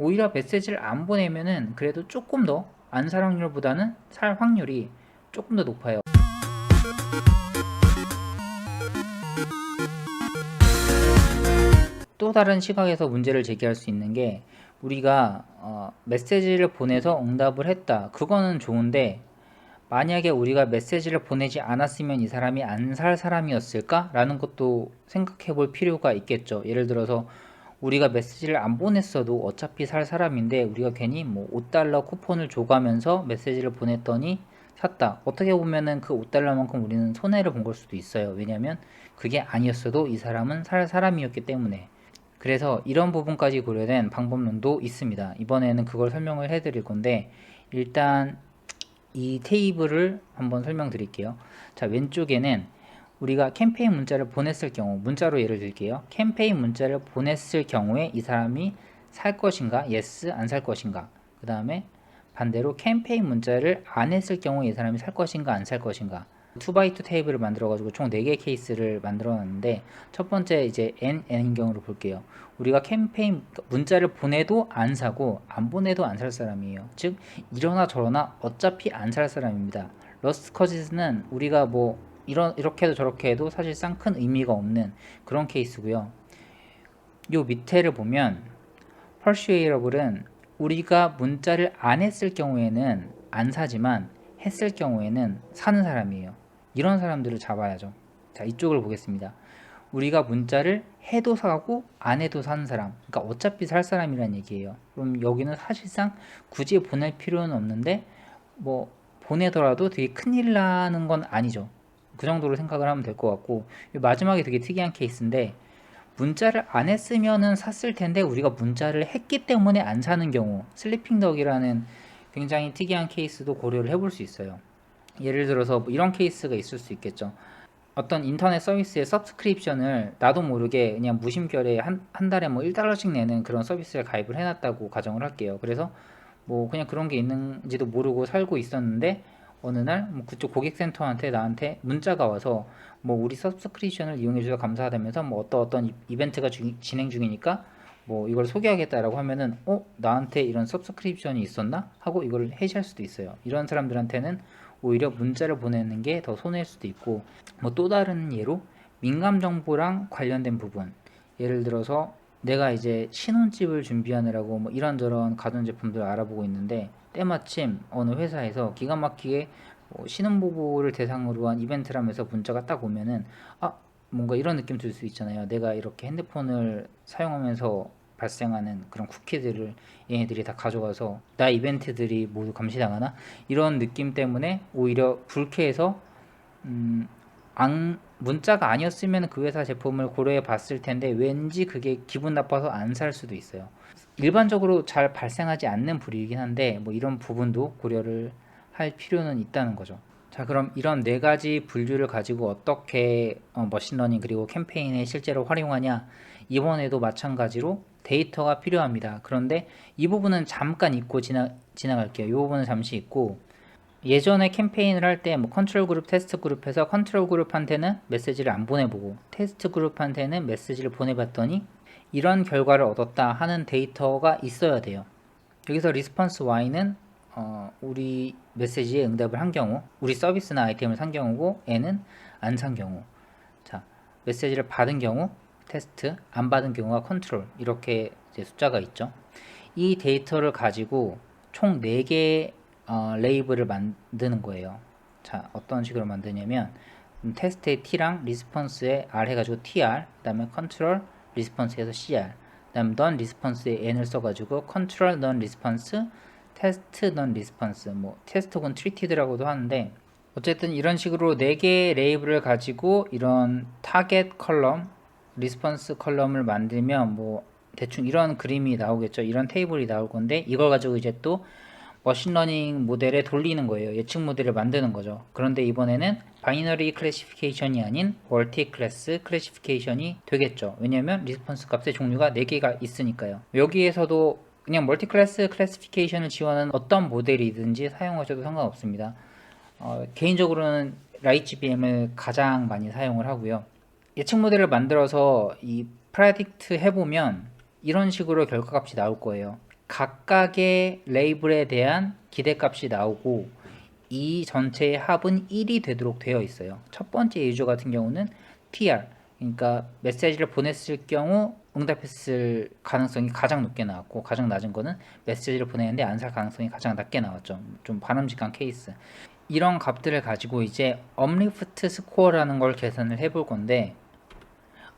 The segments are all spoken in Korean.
오히려 메시지를 안 보내면은 그래도 조금 더 안 살 확률보다는 살 확률이 조금 더 높아요. 또 다른 시각에서 문제를 제기할 수 있는 게, 우리가 메시지를 보내서 응답을 했다, 그거는 좋은데 만약에 우리가 메시지를 보내지 않았으면 이 사람이 안 살 사람이었을까? 라는 것도 생각해 볼 필요가 있겠죠. 예를 들어서 우리가 메시지를 안 보냈어도 어차피 살 사람인데 우리가 괜히 뭐 5달러 쿠폰을 줘가면서 메시지를 보냈더니 샀다. 어떻게 보면은 그 5달러만큼 우리는 손해를 본 걸 수도 있어요. 왜냐면 그게 아니었어도 이 사람은 살 사람이었기 때문에. 그래서 이런 부분까지 고려된 방법론도 있습니다. 이번에는 그걸 설명을 해 드릴 건데, 일단 이 테이블을 한번 설명드릴게요. 자, 왼쪽에는 우리가 캠페인 문자를 보냈을 경우, 문자로 예를 들게요. 캠페인 문자를 보냈을 경우에 이 사람이 살 것인가, yes, 안 살 것인가. 그 다음에 반대로 캠페인 문자를 안 했을 경우에 이 사람이 살 것인가, 안 살 것인가. 2x2 테이블을 만들어 가지고 총 4개의 케이스를 만들어 놨는데, 첫 번째 이제 N인 경우로 볼게요. 우리가 캠페인 문자를 보내도 안 사고 안 보내도 안 살 사람이에요. 즉 이러나 저러나 어차피 안 살 사람입니다. 러스트 커지스는 우리가 뭐 이렇게 해도 저렇게 해도 사실상 큰 의미가 없는 그런 케이스고요. 요 밑에를 보면 persuadable은 우리가 문자를 안 했을 경우에는 안 사지만 했을 경우에는 사는 사람이에요. 이런 사람들을 잡아야죠. 자, 이쪽을 보겠습니다. 우리가 문자를 해도 사고 안 해도 사는 사람, 그러니까 어차피 살 사람이란 얘기예요. 그럼 여기는 사실상 굳이 보낼 필요는 없는데 뭐 보내더라도 되게 큰일 나는 건 아니죠. 그 정도로 생각을 하면 될 것 같고, 마지막에 되게 특이한 케이스인데, 문자를 안 했으면은 샀을 텐데 우리가 문자를 했기 때문에 안 사는 경우, 슬리핑 덕이라는 굉장히 특이한 케이스도 고려를 해볼 수 있어요. 예를 들어서 뭐 이런 케이스가 있을 수 있겠죠. 어떤 인터넷 서비스의 서브스크립션을 나도 모르게 그냥 무심결에 한 달에 뭐 1달러씩 내는 그런 서비스를 가입을 해놨다고 가정을 할게요. 그래서 뭐 그냥 그런 게 있는지도 모르고 살고 있었는데, 어느 날 뭐 그쪽 고객센터한테 나한테 문자가 와서 뭐 우리 서브스크립션을 이용해 주셔서 감사하다면서 뭐 어떤 이벤트가 진행 중이니까 뭐 이걸 소개하겠다라고 하면은, 나한테 이런 서브스크립션이 있었나 하고 이걸 해지할 수도 있어요. 이런 사람들한테는 오히려 문자를 보내는 게 더 손해일 수도 있고, 뭐 또 다른 예로 민감 정보랑 관련된 부분, 예를 들어서 내가 이제 신혼집을 준비하느라고 뭐 이런저런 가전제품들 알아보고 있는데, 때마침 어느 회사에서 기가 막히게 뭐 신혼부부를 대상으로 한 이벤트라면서 문자가 딱 오면은, 뭔가 이런 느낌 들 수 있잖아요. 내가 이렇게 핸드폰을 사용하면서 발생하는 그런 쿠키들을 얘네들이 다 가져가서 나 이벤트들이 모두 감시당하나? 이런 느낌 때문에 오히려 불쾌해서, 문자가 아니었으면 그 회사 제품을 고려해 봤을 텐데 왠지 그게 기분 나빠서 안 살 수도 있어요. 일반적으로 잘 발생하지 않는 부류이긴 한데 뭐 이런 부분도 고려를 할 필요는 있다는 거죠. 자, 그럼 이런 네 가지 분류를 가지고 어떻게 머신러닝 그리고 캠페인에 실제로 활용하냐, 이번에도 마찬가지로 데이터가 필요합니다. 그런데 이 부분은 잠깐 잊고 지나갈게요. 이 부분은 잠시 잊고, 예전에 캠페인을 할 때 뭐 컨트롤 그룹, 테스트 그룹에서 컨트롤 그룹한테는 메시지를 안 보내보고 테스트 그룹한테는 메시지를 보내봤더니 이런 결과를 얻었다 하는 데이터가 있어야 돼요. 여기서 리스폰스 Y는 우리 메시지에 응답을 한 경우, 우리 서비스나 아이템을 산 경우고, N은 안 산 경우. 자, 메시지를 받은 경우 테스트, 안 받은 경우가 컨트롤, 이렇게 이제 숫자가 있죠. 이 데이터를 가지고 총 4개 레이블을 만드는 거예요. 자, 어떤 식으로 만드냐면 테스트의 T랑 리스폰스의 R 해가지고 TR, 그 다음에 컨트롤 리스폰스에서 CR, 그 다음 non response의 N을 써가지고 컨트롤 non response, 테스트 non response, 뭐 테스트 혹은 treated라고도 하는데, 어쨌든 이런 식으로 4개의 레이블을 가지고 이런 타겟 컬럼, 리스폰스 컬럼을 만들면 뭐 대충 이런 그림이 나오겠죠. 이런 테이블이 나올 건데, 이걸 가지고 이제 또 머신러닝 모델에 돌리는 거예요. 예측 모델을 만드는 거죠. 그런데 이번에는 바이너리 클래시피케이션이 아닌 멀티 클래스 클래시피케이션이 되겠죠. 왜냐면 리스폰스 값의 종류가 4개가 있으니까요. 여기에서도 그냥 멀티 클래스 클래시피케이션을 지원하는 어떤 모델이든지 사용하셔도 상관없습니다. 개인적으로는 라이츠비엠을 가장 많이 사용을 하고요. 예측 모델을 만들어서 이 프레딕트 해보면 이런 식으로 결과값이 나올 거예요. 각각의 레이블에 대한 기대값이 나오고 이 전체의 합은 1이 되도록 되어 있어요. 첫 번째 유저 같은 경우는 TR, 그러니까 메시지를 보냈을 경우 응답했을 가능성이 가장 높게 나왔고, 가장 낮은 거는 메시지를 보내는데 안 살 가능성이 가장 낮게 나왔죠. 좀 바람직한 케이스. 이런 값들을 가지고 이제 업리프트 스코어라는 걸 계산을 해볼 건데,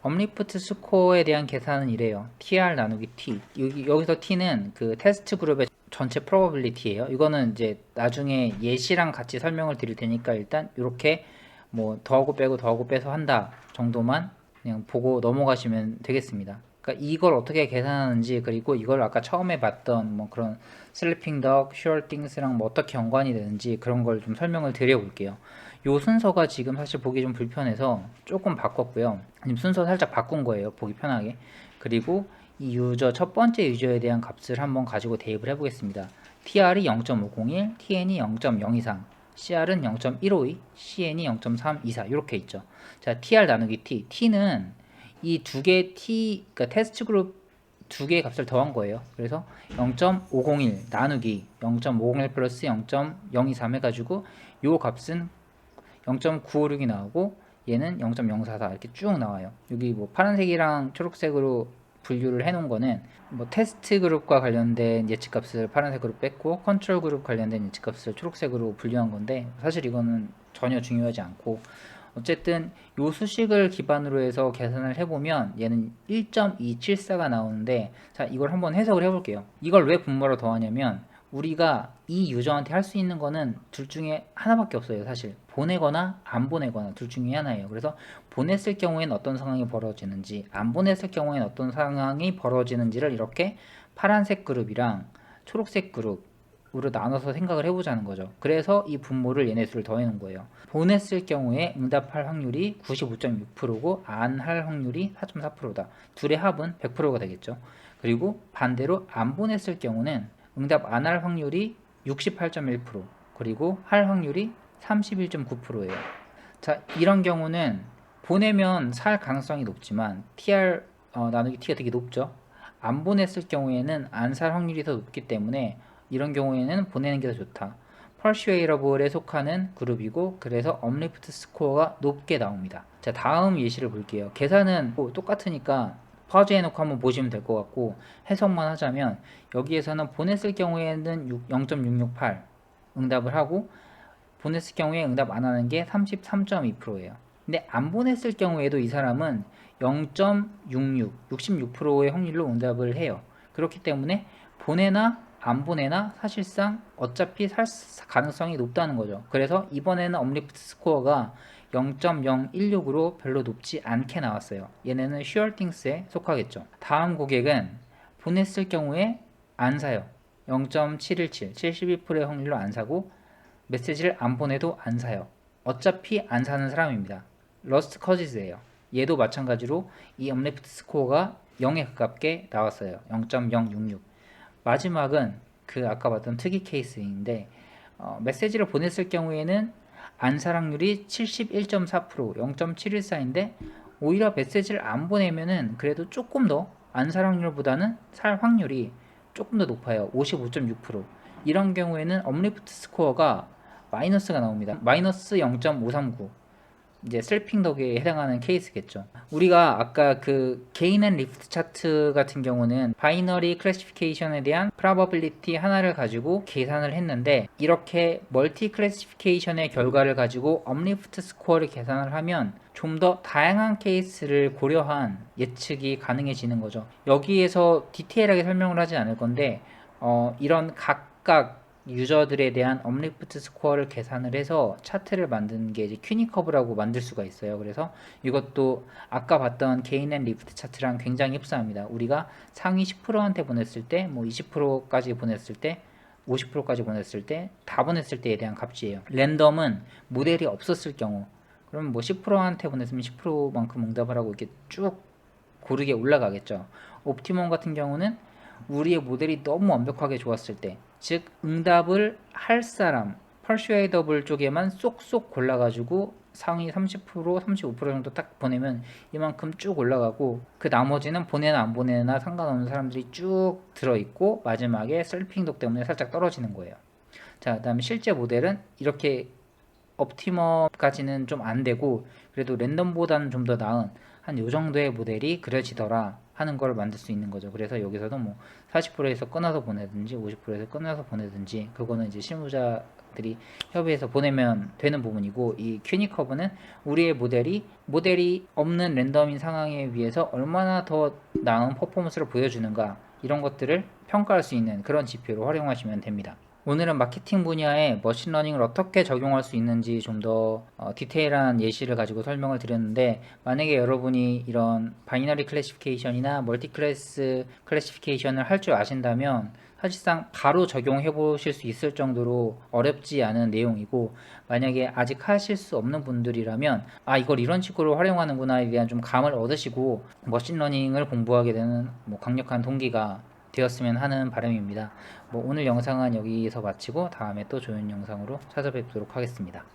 업리프트 스코어에 대한 계산은 이래요. TR 나누기 T. 여기서 T는 그 테스트 그룹의 전체 probability예요. 이거는 이제 나중에 예시랑 같이 설명을 드릴 테니까 일단 이렇게 뭐 더하고 빼고 더하고 빼서 한다 정도만 그냥 보고 넘어가시면 되겠습니다. 그러니까 이걸 어떻게 계산하는지, 그리고 이걸 아까 처음에 봤던 뭐 그런 슬리핑 덕, 슈어 띵스랑 뭐 어떻게 연관이 되는지 그런 걸 좀 설명을 드려볼게요. 요 순서가 지금 사실 보기 좀 불편해서 조금 바꿨고요. 지금 순서 살짝 바꾼 거예요, 보기 편하게. 그리고 이 유저 첫 번째 유저에 대한 값을 한번 가지고 대입을 해보겠습니다. TR이 0.501, TN이 0.023, CR은 0.152, CN이 0.324 이렇게 있죠. 자, TR 나누기 T. T는 이 두 개 T, 그러니까 테스트 그룹 두 개의 값을 더한 거예요. 그래서 0.501 나누기 0.501 플러스 0.023 해가지고 요 값은 0.956이 나오고 얘는 0.044 이렇게 쭉 나와요. 여기 뭐 파란색이랑 초록색으로 분류를 해놓은 거는 뭐 테스트 그룹과 관련된 예측값을 파란색으로 뺐고 컨트롤 그룹 관련된 예측값을 초록색으로 분류한 건데, 사실 이거는 전혀 중요하지 않고, 어쨌든 요 수식을 기반으로 해서 계산을 해보면 얘는 1.274가 나오는데, 자, 이걸 한번 해석을 해볼게요. 이걸 왜 분모로 더하냐면 우리가 이 유저한테 할 수 있는 거는 둘 중에 하나밖에 없어요. 사실 보내거나 안 보내거나 둘 중에 하나예요. 그래서 보냈을 경우에는 어떤 상황이 벌어지는지, 안 보냈을 경우에는 어떤 상황이 벌어지는지를 이렇게 파란색 그룹이랑 초록색 그룹으로 나눠서 생각을 해보자는 거죠. 그래서 이 분모를 얘네 둘을 더해 놓은 거예요. 보냈을 경우에 응답할 확률이 95.6%고 안 할 확률이 4.4%다. 둘의 합은 100%가 되겠죠. 그리고 반대로 안 보냈을 경우는 응답 안 할 확률이 68.1%, 그리고 할 확률이 31.9%예요. 자, 이런 경우는 보내면 살 가능성이 높지만 TR 나누기 T가 되게 높죠. 안 보냈을 경우에는 안 살 확률이 더 높기 때문에 이런 경우에는 보내는 게 더 좋다. 퍼슈에이러블에 속하는 그룹이고, 그래서 업리프트 스코어가 높게 나옵니다. 자, 다음 예시를 볼게요. 계산은 뭐 똑같으니까 퍼즐 해놓고 한번 보시면 될 것 같고, 해석만 하자면 여기에서는 보냈을 경우에는 0.668 응답을 하고, 보냈을 경우에 응답 안 하는 게 33.2%예요. 근데 안 보냈을 경우에도 이 사람은 0.66, 66%의 확률로 응답을 해요. 그렇기 때문에 보내나 안 보내나 사실상 어차피 살 가능성이 높다는 거죠. 그래서 이번에는 업리프트 스코어가 0.016으로 별로 높지 않게 나왔어요. 얘네는 슈얼팅스에 속하겠죠. 다음 고객은 보냈을 경우에 안 사요. 0.717, 72%의 확률로 안 사고, 메시지를 안 보내도 안 사요. 어차피 안 사는 사람입니다. 러스트 커지즈예요. 얘도 마찬가지로 이 업리프트 스코어가 0에 가깝게 나왔어요. 0.066. 마지막은 그 아까 봤던 특이 케이스인데, 메시지를 보냈을 경우에는 안살 확률이 71.4%, 0.714인데 오히려 메시지를 안 보내면은 그래도 조금 더 안살 확률보다는 살 확률이 조금 더 높아요. 55.6%. 이런 경우에는 업리프트 스코어가 마이너스가 나옵니다. 마이너스 0.539. 이제 슬핑 덕에 해당하는 케이스겠죠. 우리가 아까 그 게인 앤 리프트 차트 같은 경우는 바이너리 클래시피케이션에 대한 프로버빌리티 하나를 가지고 계산을 했는데, 이렇게 멀티 클래시피케이션의 결과를 가지고 업리프트 스코어를 계산을 하면 좀 더 다양한 케이스를 고려한 예측이 가능해지는 거죠. 여기에서 디테일하게 설명을 하지 않을 건데, 이런 각각 유저들에 대한 업리프트 스코어를 계산을 해서 차트를 만드는 게 이제 큐니커브라고 만들 수가 있어요. 그래서 이것도 아까 봤던 게인 앤 리프트 차트랑 굉장히 흡사합니다. 우리가 상위 10%한테 보냈을 때, 뭐 20%까지 보냈을 때, 50%까지 보냈을 때, 다 보냈을 때에 대한 값이에요. 랜덤은 모델이 없었을 경우, 그럼 뭐 10%한테 보냈으면 10%만큼 응답을 하고 이렇게 쭉 고르게 올라가겠죠. 옵티멈 같은 경우는 우리의 모델이 너무 완벽하게 좋았을 때, 즉 응답을 할 사람, 퍼슈에이더블 쪽에만 쏙쏙 골라가지고 상위 30%, 35% 정도 딱 보내면 이만큼 쭉 올라가고, 그 나머지는 보내나 안 보내나 상관없는 사람들이 쭉 들어있고 마지막에 셀핑도 때문에 살짝 떨어지는 거예요. 자, 그다음에 실제 모델은 이렇게 옵티멈까지는 좀 안 되고 그래도 랜덤보다는 좀 더 나은 한 요 정도의 모델이 그려지더라 하는 걸 만들 수 있는 거죠. 그래서 여기서도 뭐 40%에서 끊어서 보내든지 50%에서 끊어서 보내든지, 그거는 이제 실무자들이 협의해서 보내면 되는 부분이고, 이 큐니커브는 우리의 모델이 없는 랜덤인 상황에 비해서 얼마나 더 나은 퍼포먼스를 보여주는가, 이런 것들을 평가할 수 있는 그런 지표로 활용하시면 됩니다. 오늘은 마케팅 분야에 머신러닝을 어떻게 적용할 수 있는지 좀 더 디테일한 예시를 가지고 설명을 드렸는데, 만약에 여러분이 이런 바이너리 클래시피케이션이나 멀티 클래스 클래시피케이션을 할 줄 아신다면 사실상 바로 적용해 보실 수 있을 정도로 어렵지 않은 내용이고, 만약에 아직 하실 수 없는 분들이라면 이걸 이런 식으로 활용하는구나에 대한 좀 감을 얻으시고 머신러닝을 공부하게 되는 강력한 동기가 되었으면 하는 바람입니다. 오늘 영상은 여기서 마치고 다음에 또 좋은 영상으로 찾아뵙도록 하겠습니다.